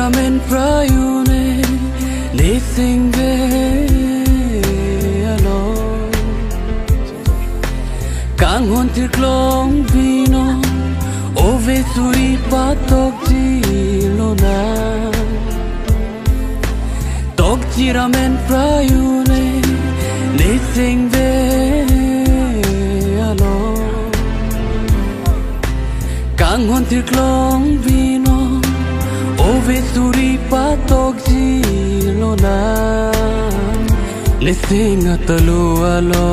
ramen prayune le singve alo kang hon tir klong vino ove suri patok jilona tok ramen prayune le singve alo kang hon tir klong vino ove suri patok jilona le singa talo alo